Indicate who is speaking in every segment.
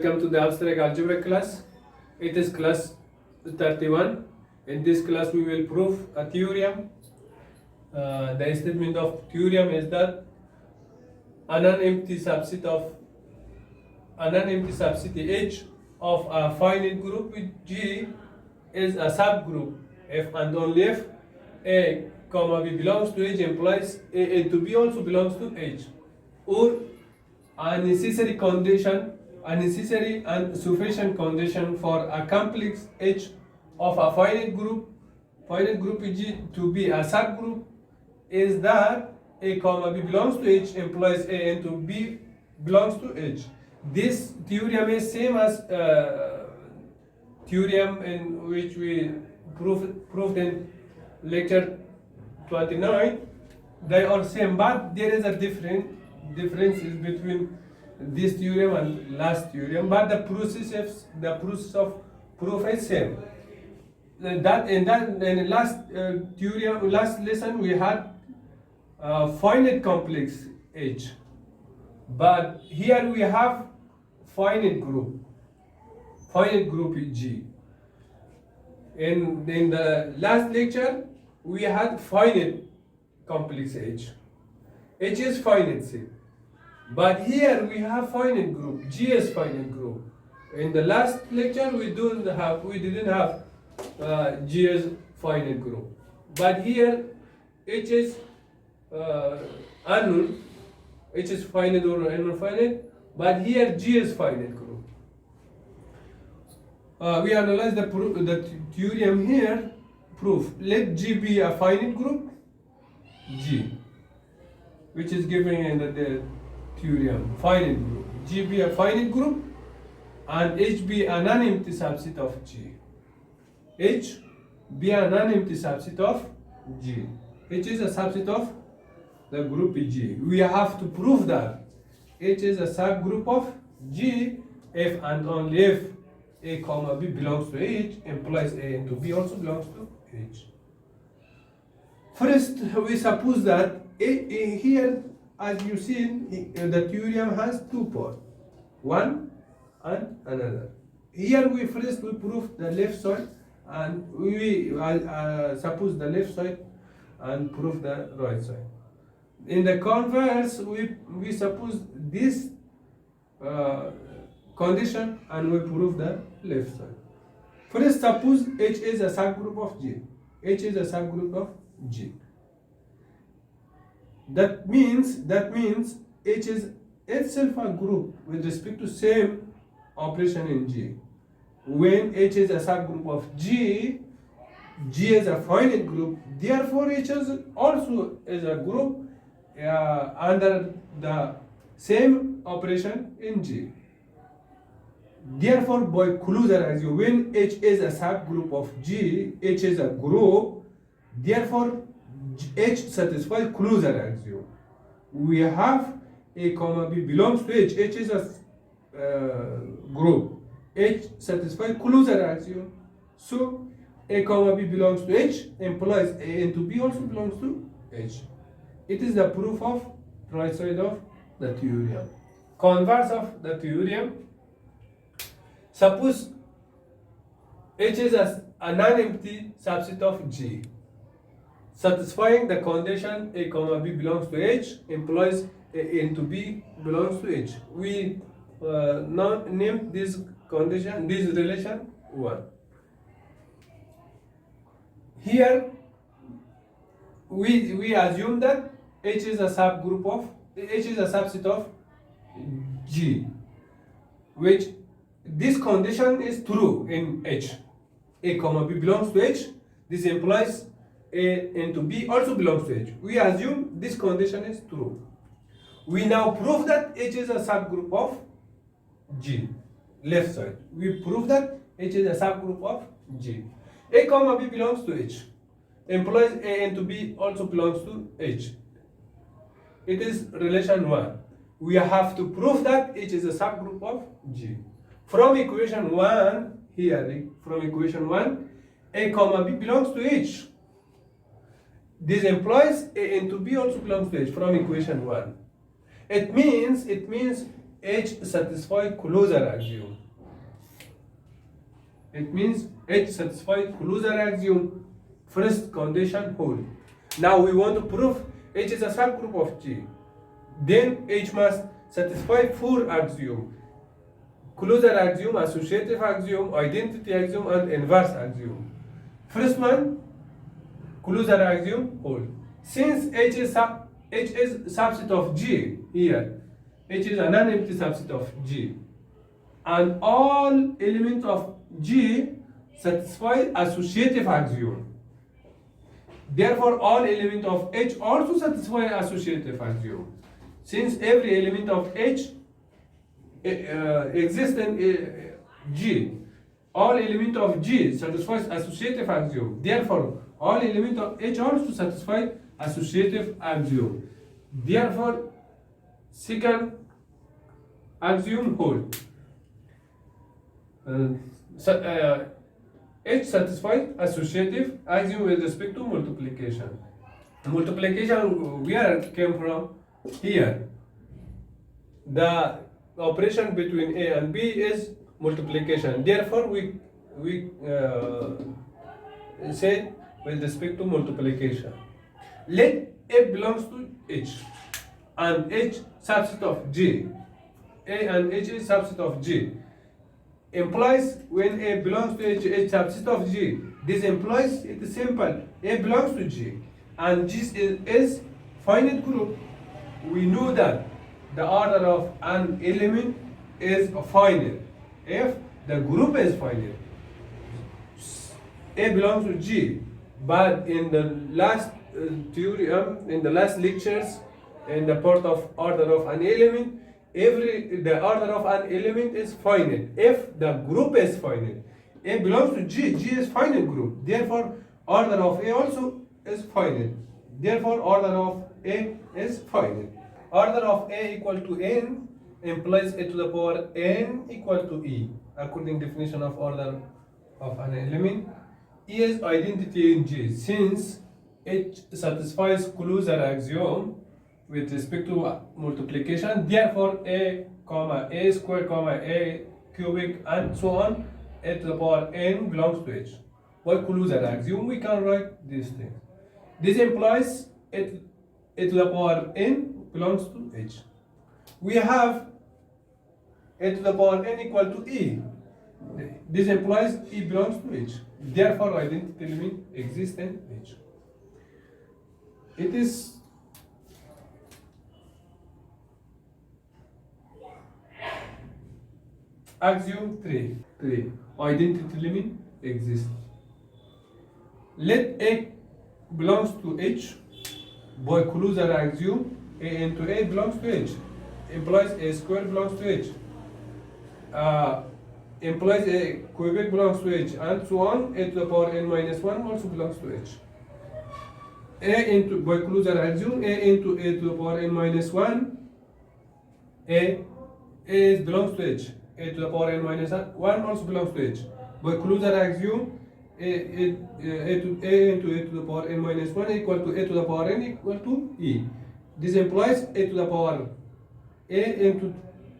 Speaker 1: Welcome to the abstract algebra class. It is class 31. In this class we will prove a theorem. The statement of theorem is that an empty subset H of a finite group with G is a subgroup if and only if A, B belongs to H implies A into B also belongs to H, or a necessary and sufficient condition for a complex H of a finite group G to be a subgroup is that A, B belongs to H implies A into B belongs to H. This theorem is same as theorem in which we proved in lecture 29. They are same, but there is a differences between this theorem and last theorem, but the process of proof is same. In last theorem, last lesson we had finite complex H, but here we have finite group G. In the last lecture we had finite complex H. H is finite set. But here we have finite group. G is finite group. In the last lecture we didn't have G is finite group. But here H is unknown. H is finite or non-finite. But here G is finite group. We analyze the theorem here. Proof. Let G be a finite group. G, which is given in the theorem, finite group. G be a finite group and H be a non-empty subset of G. H be a non-empty subset of G. H is a subset of the group G. We have to prove that H is a subgroup of G if and only if A, B belongs to H implies A into B also belongs to H. First, we suppose that here, as you see, the theorem has two parts, one and another. Here we prove the left side, and we suppose the left side and prove the right side. In the converse, we suppose this condition and we prove the left side. First, suppose H is a subgroup of G. H is a subgroup of G. That means H is itself a group with respect to same operation in G. When H is a subgroup of G, G is a finite group. Therefore, H is also is a group under the same operation in G. Therefore, by closure axiom, when H is a subgroup of G, H is a group. Therefore, H satisfies closure axiom. We have A, B belongs to H. H is a group. H satisfies closure axiom. So A, B belongs to H implies A into B also belongs to H. It is the proof of right side of the theorem. Converse of the theorem. Suppose H is a non-empty subset of G. Satisfying the condition A, B belongs to H implies A into B belongs to H. We name this condition, this relation 1. Here we assume that H is a subset of G, which this condition is true in H. A, B belongs to H. This implies A into B also belongs to H. We assume this condition is true. We now prove that H is a subgroup of G. Left side. We prove that H is a subgroup of G. A, B belongs to H. Implies A into B also belongs to H. It is relation 1. We have to prove that H is a subgroup of G. From equation 1, from equation 1, A, B belongs to H. This implies A into B also belongs to H from equation 1. It means H satisfies closure axiom. It means H satisfies closure axiom. First condition hold. Now we want to prove H is a subgroup of G. Then H must satisfy four axioms: closure axiom, associative axiom, identity axiom, and inverse axiom. First one, closure axiom hold. Since H is subset of G here, H is a non-empty subset of G, and all elements of G satisfy associative axiom. Therefore, all elements of H also satisfy associative axiom. Since every element of H exists in G, all elements of G satisfies associative axiom. Therefore, all elements of H also satisfy associative axiom. Therefore, second axiom hold. H satisfies associative axiom with respect to multiplication. Multiplication where came from? Here. The operation between A and B is multiplication. Therefore, we say with respect to multiplication. Let A belongs to H and H subset of G. A and H is subset of G. Implies when A belongs to H, H subset of G. This implies it is simple. A belongs to G, and G is finite group. We know that the order of an element is finite if the group is finite. A belongs to G, but in the last theorem, in the last lectures, in the part of order of an element, the order of an element is finite if the group is finite. A belongs to G. G is finite group. Therefore, order of A also is finite. Therefore, order of A is finite. Order of A equal to n implies A to the power n equal to E. According to definition of order of an element, E is identity in G. Since H satisfies closure axiom with respect to multiplication, therefore A comma A square comma A cubic and so on, A to the power n belongs to H. By closure axiom, we can write these things. This implies A to the power n belongs to H. We have A to the power n equal to E. This implies E belongs to H. Therefore, identity element exists in H. It is axiom 3. Identity element exists. Let A belongs to H. By closure axiom, A into A belongs to H. Implies A square belongs to H. Implies A cubic belongs to H, and so on. A to the power n minus 1 also belongs to H. A into, by closure axiom, A into A to the power n minus 1, A belongs to H. A to the power n minus 1 also belongs to H. By closure axiom, A into A to the power n minus 1 equal to A to the power n equal to E. This implies A to the power A into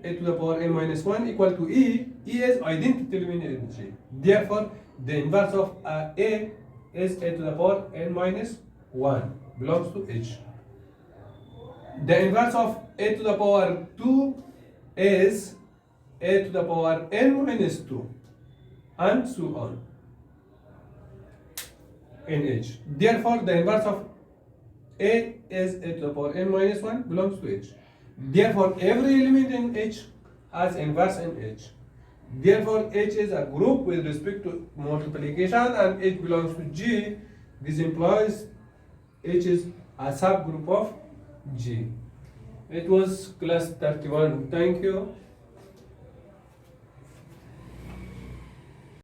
Speaker 1: A to the power n minus 1 equal to E. E is identity element in G. Therefore, the inverse of A is A to the power n minus 1 belongs to H. The inverse of A to the power 2 is A to the power n minus 2 and so on in H. Therefore, the inverse of A is A to the power n minus 1 belongs to H. Therefore, every element in H has inverse in H. Therefore, H is a group with respect to multiplication and H belongs to G. This implies H is a subgroup of G. It was class 31. Thank you.